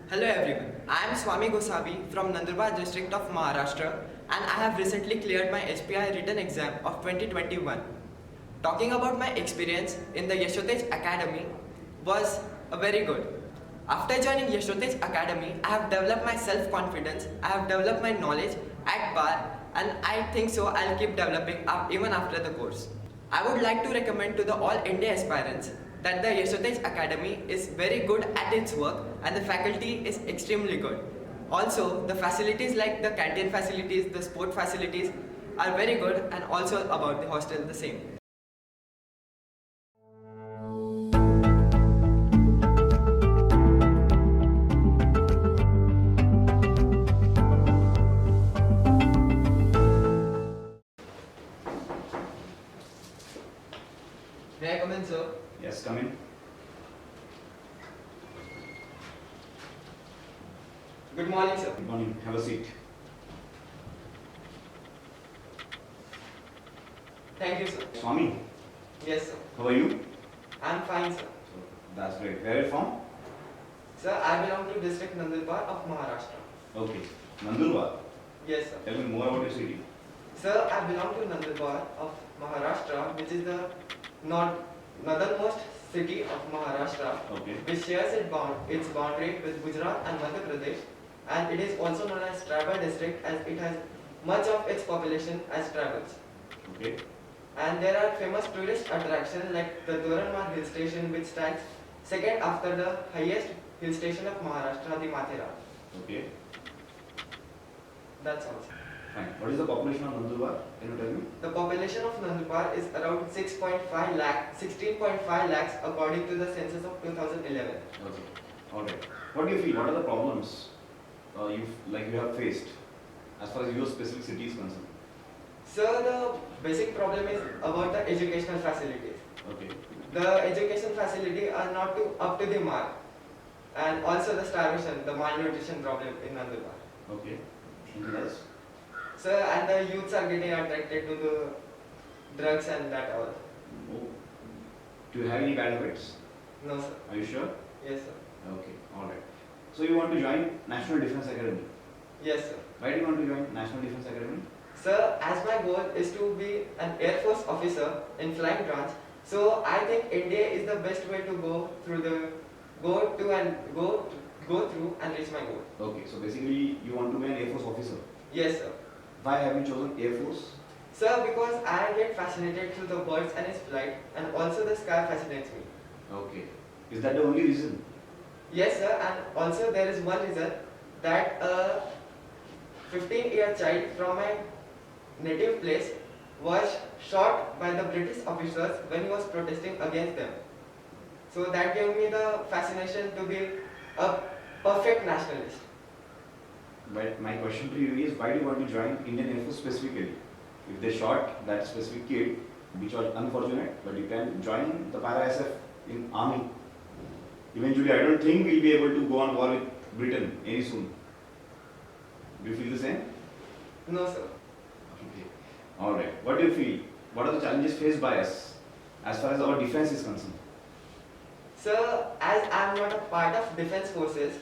Hello everyone, I am Swami Gosabi from Nandurbar district of Maharashtra and I have recently cleared my SPI written exam of 2021. Talking about my experience in the Yashotej Academy was very good. After joining Yashotej Academy, I have developed my self-confidence, I have developed my knowledge at bar and I think so I'll keep developing even after the course. I would like to recommend to the all India aspirants that the Yashotej Academy is very good at its work and the faculty is extremely good. Also, the facilities like the canteen facilities, the sport facilities are very good and also about the hostel the same. May I come in, sir? Yes, come in. Good morning, sir. Good morning. Have a seat. Thank you, sir. Swami, Yes, sir. how are you? I'm fine, sir. That's great. Where are you from? Sir, I belong to district Nandurbar of Maharashtra. Okay. Nandurbar. Yes, sir. Tell me more about your city. Sir, I belong to Nandurbar of Maharashtra, which is the northernmost city of Maharashtra, Okay. which shares its boundary with Gujarat and Madhya Pradesh, and it is also known as tribal district as it has much of its population as tribals. Okay. And there are famous tourist attractions like the Doranmar hill station, which stands second after the highest hill station of Maharashtra, the Mathera. Okay. That's all. Fine. What is the population of Nandurbar? Can you tell me? The population of Nandurbar is around 16.5 lakhs according to the census of 2011. Okay. All right. What do you feel? What are the problems you have faced as far as your specific city is concerned? So the basic problem is about the educational facilities. Okay. The education facility are not up to the mark, and also the starvation, the malnutrition problem in Nandurbar. Okay. Anything else? So and the youths are getting attracted to the drugs and that all. Oh. Do you have any bad habits? No, sir. Are you sure? Yes, sir. Okay. All right. So you want to join National Defence Academy? Yes, sir. Why do you want to join National Defence Academy? Sir, as my goal is to be an Air Force officer in flying branch, so I think India is the best way to go through and reach my goal. Okay, so basically you want to be an Air Force officer. Yes, sir. Why have you chosen Air Force? Sir, because I get fascinated through the birds and its flight, and also the sky fascinates me. Okay. Is that the only reason? Yes, sir, and also there is one reason that a 15-year child from my native place was shot by the British officers when he was protesting against them. So that gave me the fascination to be a perfect nationalist. But my question to you is, why do you want to join Indian Air Force specifically? If they shot that specific kid, which was unfortunate, but you can join the Para SF in army. Eventually, I don't think we'll be able to go on war with Britain any soon. Do you feel the same? No, sir. Okay. All right. What do you feel? What are the challenges faced by us as far as our defense is concerned? Sir, as I am not a part of defense forces,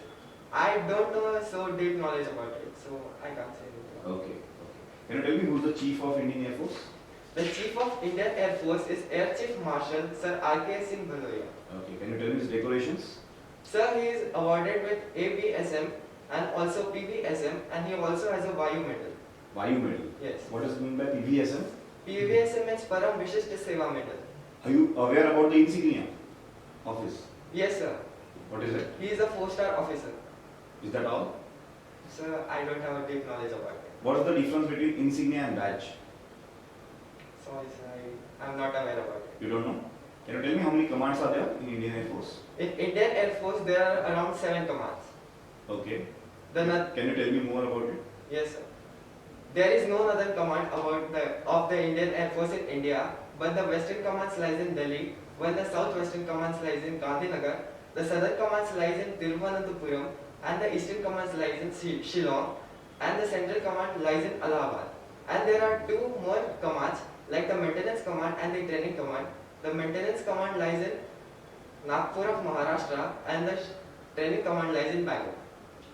I don't know so deep knowledge about it, so I can't say anything. Okay. Can you tell me who's the chief of Indian Air Force? The Chief of Indian Air Force is Air Chief Marshal Sir R.K. Singh Bhaloya. Okay. Can you tell me his decorations? Sir, he is awarded with ABSM and also PVSM, and he also has a Vayu medal. Vayu medal. Yes. What does it mean by PVSM? PVSM means Param Vishishta Seva medal. Are you aware about the insignia of his? Yes, sir. What is it? He is a 4-star officer. Is that all? Sir, I don't have a deep knowledge about it. What is the difference between insignia and badge? Sorry, sir, I am not aware about it. You don't know? Can you tell me how many commands are there in Indian Air Force? In Indian Air Force, there are around 7 commands. Okay. The Can you tell me more about it? Yes, sir. There is no other command of the Indian Air Force in India, but the Western Command lies in Delhi, while the Southwestern Command lies in Gandhinagar, the Southern Command lies in Tiruvananthapuram, and the Eastern Command lies in Shillong, and the Central Command lies in Allahabad. And there are 2 more commands, like the Maintenance Command and the Training Command. The Maintenance Command lies in Nagpur of Maharashtra, and the Training Command lies in Bangalore.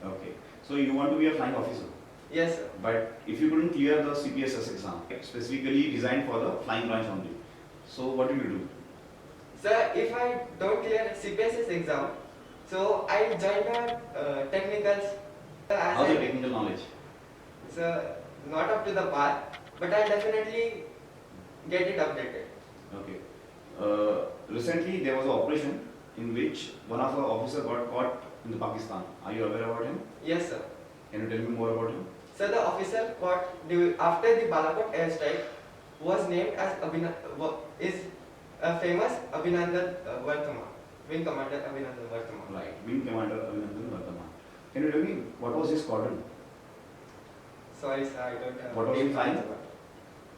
Okay. So you want to be a flying officer, Yes, sir. but if you couldn't clear the CPSS exam, specifically designed for the flying branch only, so what do you do? Sir, if I don't clear CPSS exam, so I join the technicals. How's your technical knowledge? Sir, not up to the par, but I'll definitely get it updated. Okay. Recently there was an operation in which one of our officers got caught in the Pakistan. Are you aware about him? Yes, sir. Can you tell me more about him? Sir, the officer caught after the Balakot airstrike was named as is a famous Abhinandan Varthaman, Wing Commander Abhinandan Varthaman. Right. Wing Commander Abhinandan Varthaman. Can you tell me what was his squadron? Sorry, sir, I don't have. What was he flying?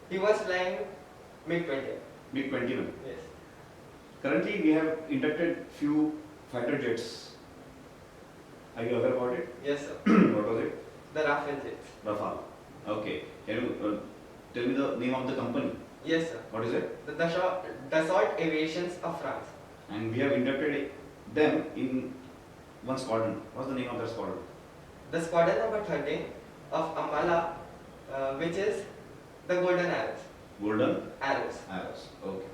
He was flying MiG-20. MiG-21. Yes. Currently we have inducted few fighter jets. Are you aware about it? Yes, sir. What was it? The Rafale jets. Rafale. Okay. Can you tell me the name of the company? Yes, sir. What is it? The Dassault Aviations of France. And we have inducted them in one squadron. What's the name of that squadron? The squadron number 13 of Ambala, which is the Golden Arrows. Golden Arrows. Arrows. Okay.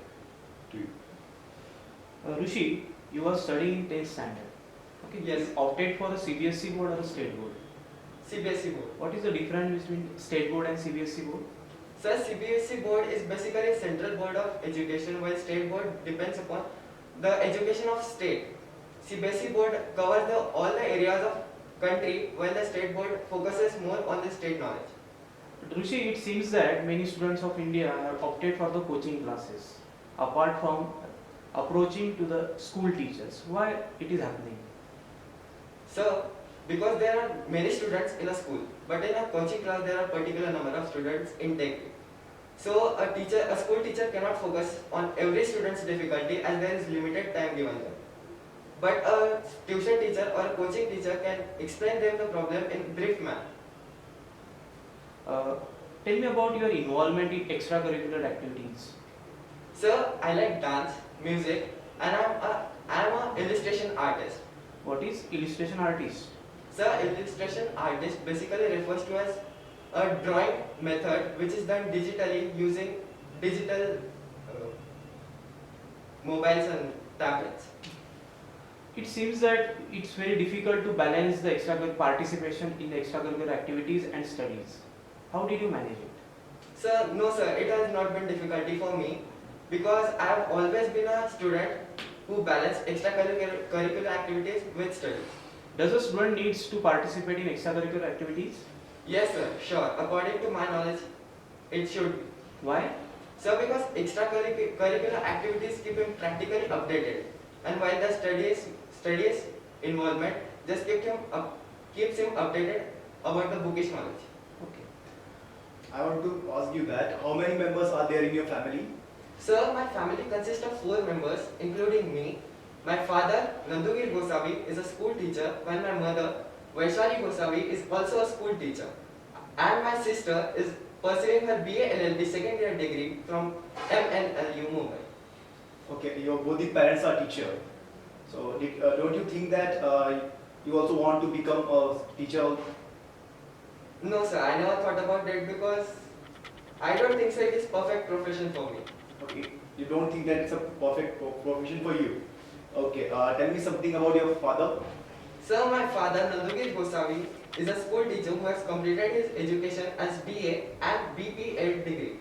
To you. Rishi, you were studying in 10th standard. Okay, Yes. you opted for a CBSE board or a state board. CBSE board. What is the difference between state board and CBSE board? Sir, CBSE board is basically a central board of education, while state board depends upon the education of state. CBSE board covers all the areas of country, while the state board focuses more on the state knowledge. But Rishi, it seems that many students of India have opted for the coaching classes, apart from approaching to the school teachers. Why it is happening? So, because there are many students in a school, but in a coaching class there are particular number of students intake. So a school teacher cannot focus on every student's difficulty as there is limited time given them. But a tuition teacher or a coaching teacher can explain them the problem in brief manner. Tell me about your involvement in extracurricular activities. So I like dance, music, and I'm a illustration artist. What is illustration artist? So illustration artist basically refers to as a drawing method which is done digitally using digital mobiles and tablets. It seems that it's very difficult to balance the participation in the extracurricular activities and studies. How did you manage it? Sir, no sir, it has not been difficulty for me because I have always been a student who balance extracurricular activities with studies. Does a student needs to participate in extracurricular activities? Yes sir, sure. According to my knowledge, it should be. Why? Sir, because extracurricular activities keep him practically updated, and while the studies involvement just keeps him updated about the bookish knowledge. Okay. I want to ask you that how many members are there in your family? Sir, my family consists of 4 members, including me. My father, Nandugir Gosavi, is a school teacher, while my mother, Vaishali Gosavi, is also a school teacher. And my sister is pursuing her BA LLB second year degree from MNLU Mumbai. Okay, your both the parents are teacher. So don't you think that you also want to become a teacher? No sir, I never thought about that because I don't think so it is perfect profession for me. Okay, you don't think that it's a perfect profession for you? Okay, tell me something about your father. Sir, my father, Nandugir Gosavi, is a school teacher who has completed his education as BA and BP.Ed degree.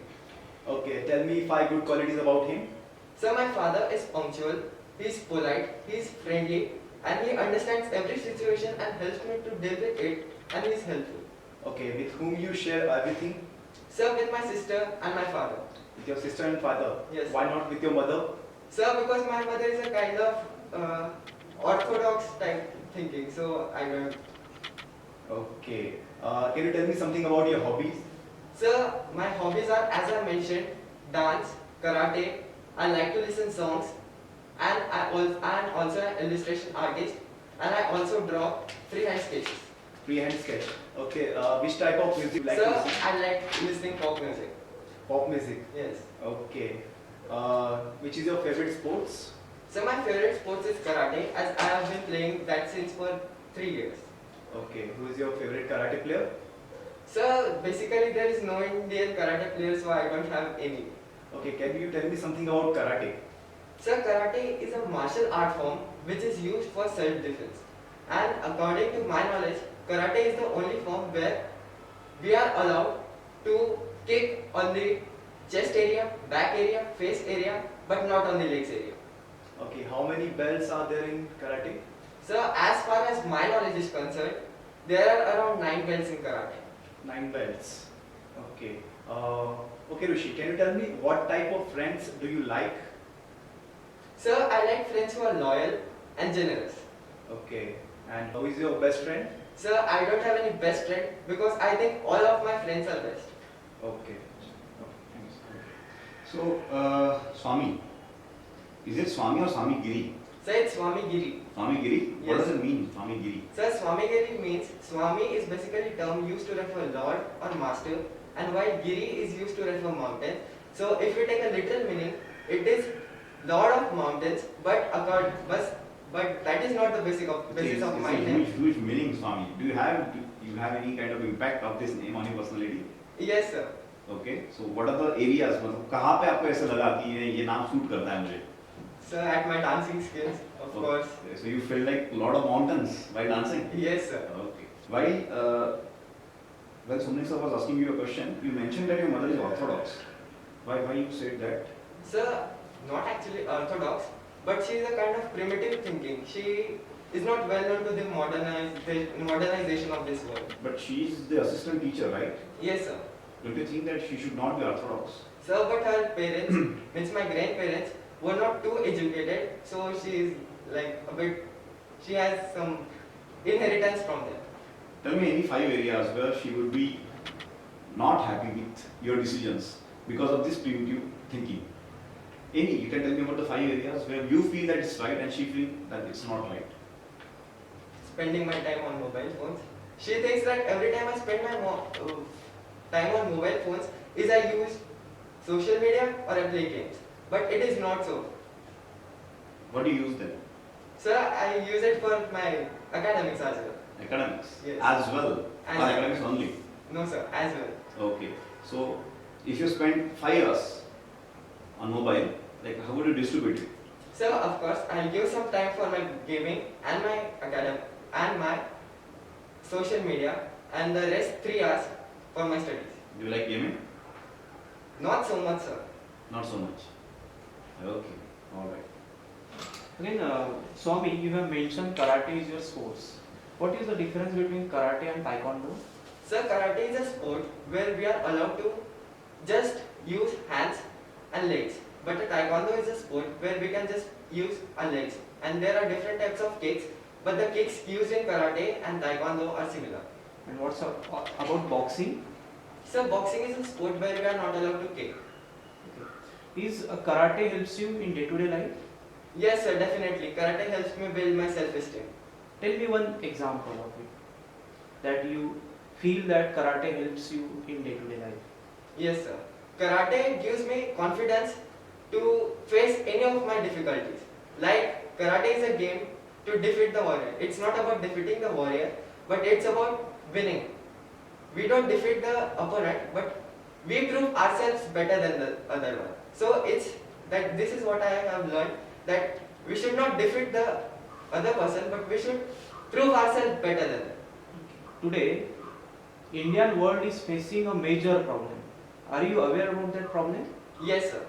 Okay, tell me 5 good qualities about him. Sir, my father is punctual, he is polite, he is friendly, and he understands every situation and helps me to deal with it, and he is helpful. Okay, with whom you share everything? Sir, with my sister and my father. With your sister and father? Yes. Why not with your mother? Sir, because my mother is a kind of orthodox type thinking, so I don't. Okay, can you tell me something about your hobbies? Sir, my hobbies are, as I mentioned, dance, karate. I like to listen songs, and I'm also an illustration artist, and I also draw freehand sketches. Freehand sketch. Okay, which type of music you like Sir, to listen? I like listening pop music. Pop music. Yes. Okay. Which is your favorite sports? So my favorite sports is karate, as I have been playing that since for 3 years. Okay, who is your favorite karate player? So basically there is no Indian karate player, so I don't have any. Okay, can you tell me something about karate? So karate is a martial art form which is used for self-defense. And according to my knowledge, karate is the only form where we are allowed to kick on the chest area, back area, face area, but not on the legs area. Okay, how many belts are there in karate? So as far as my knowledge is concerned, there are around 9 belts in karate. 9 belts. Okay. Okay, Rishi, can you tell me what type of friends do you like? So I like friends who are loyal and generous. Okay. And who is your best friend? So I don't have any best friend because I think all of my friends are best. Okay. So, Swami, is it Swami or Swami Giri? So it's Swami Giri. Swami Giri? What Yes. does it mean, Swami Giri? So Swami Giri means, Swami is basically a term used to refer Lord or Master, and while Giri is used to refer mountain. So if we take a literal meaning, it is Lord of mountains, but that is not the basis of my It's a name. huge meaning, Swami. Do you have any kind of impact of this name on your personality? Yes sir. Okay. So what are the areas? मतलब कहाँ पे आपको ऐसा लगा कि ये नाम suit करता है मुझे? So at my dancing skills, of course. So you feel like a lot of mountains while dancing? Yes sir. Okay. When Sumnik sir was asking you a question, you mentioned that your mother is Orthodox. Why you said that? So not actually orthodox, but she is a kind of primitive thinking. She is not well known to the modernization of this world. But she is the assistant teacher, right? Yes sir. Don't you think that she should not be Orthodox? So, but her parents, means my grandparents, were not too educated, so she is like a bit, she has some inheritance from them. Tell me any 5 areas where she would be not happy with your decisions because of this primitive thinking. Any, you can tell me about the 5 areas where you feel that it's right and she feels that it's not right. Spending my time on mobile phones. She thinks that every time I spend my time on mobile phones is I use social media or I play games. But it is not so. What do you use then? So I use it for my academics as well. Academics? Yes. As well? As Or well. academics only? No sir, as well. Okay. So, if you spend 5 hours on mobile, like how would you distribute it? So of course I'll give some time for my gaming and my academic and my social media and the rest 3 hours for my studies. Do you like gaming? Not so much sir. Not so much. Okay. Alright. Again, Swami, you have mentioned karate is your sports. What is the difference between karate and taekwondo? So karate is a sport where we are allowed to just use hands and legs. But the taekwondo is a sport where we can just use our legs. And there are different types of kicks, but the kicks used in karate and taekwondo are similar. And what's about boxing? So boxing is a sport where we are not allowed to kick. Okay. Is karate helps you in day-to-day life? Yes sir, definitely. Karate helps me build my self-esteem. Tell me one example of it that you feel that karate helps you in day-to-day life. Yes sir. Karate gives me confidence to face any of my difficulties. Like karate is a game to defeat the warrior. It's not about defeating the warrior, but it's about winning. We don't defeat the opponent, but we prove ourselves better than the other one. So it's that this is what I have learned, that we should not defeat the other person, but we should prove ourselves better than them. Today, Indian world is facing a major problem. Are you aware about that problem? Yes sir.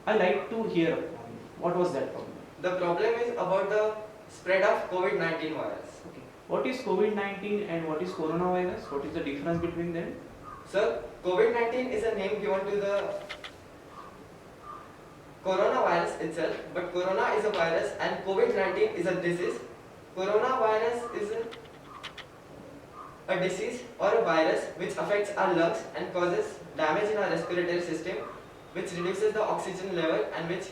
I like to hear from you. What was that problem? The problem is about the spread of COVID-19 virus. Okay. What is COVID-19 and what is coronavirus? What is the difference between them? So, COVID-19 is a name given to the coronavirus itself, but corona is a virus and COVID-19 is a disease. Coronavirus is a disease or a virus which affects our lungs and causes damage in our respiratory system, which reduces the oxygen level and which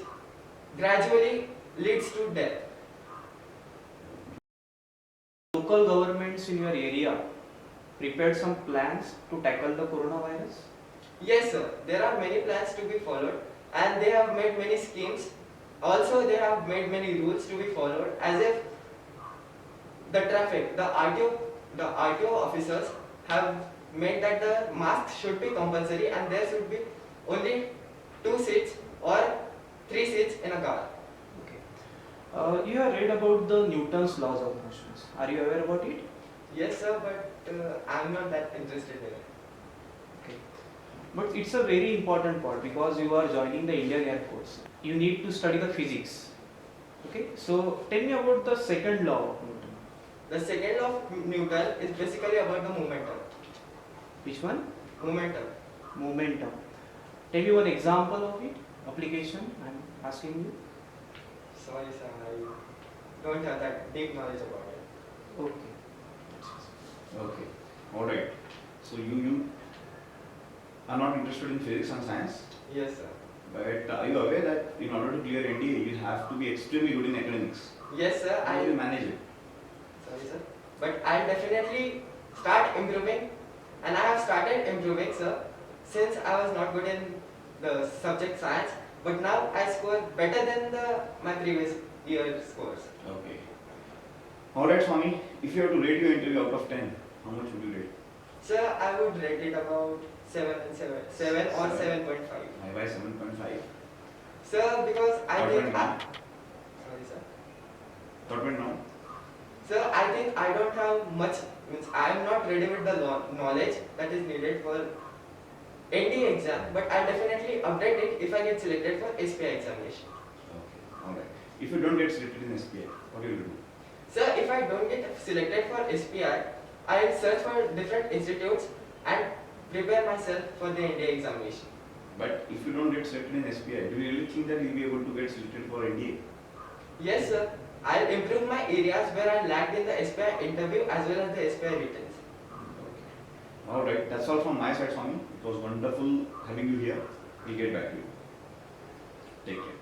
gradually leads to death. Local governments in your area prepared some plans to tackle the coronavirus? Yes sir, there are many plans to be followed and they have made many schemes. Also they have made many rules to be followed as if the traffic, the RTO officers have made that the mask should be compulsory and there should be only 2 seats or 3 seats in a car. Okay. You have read about the Newton's laws of motions. Are you aware about it? Yes, sir, but I'm not that interested in it. Okay. But it's a very important part because you are joining the Indian Air Force. You need to study the physics. Okay. So tell me about the second law of Newton. The second law of Newton is basically about the momentum. Which one? Momentum. Momentum. Tell me one example of it. Application. I'm asking you. Sorry, sir, I don't have that deep knowledge about it. Okay. Okay. All right. So you are not interested in physics and science, Yes, sir. but are you aware that in order to clear NDA, you have to be extremely good in academics? Yes, sir, How do you manage it? sorry, sir. But I'll definitely start improving, and I have started improving, sir, since I was not good in the subject science, but now I score better than my previous year scores. Okay. All right, Swami. If you have to rate your interview out of 10, how much would you rate? Sir, I would rate it about 7 and 7 or 7.5. I buy 7.5. Sir, because I What think went wrong? sorry, sir. What went wrong? Sir, I think I don't have much, means I am not ready with the knowledge that is needed for ND exam, but I'll definitely update it if I get selected for SPI examination. Okay. All right. If you don't get selected in SPI, what will you do? Sir, if I don't get selected for SPI, I'll search for different institutes and prepare myself for the NDA examination. But if you don't get selected in SPI, do you really think that you'll be able to get selected for NDA? Yes, sir. I'll improve my areas where I lacked in the SPI interview as well as the SPI written. Okay. All right. That's all from my side, Swami. It was wonderful having you here. We'll get back to you. Take care.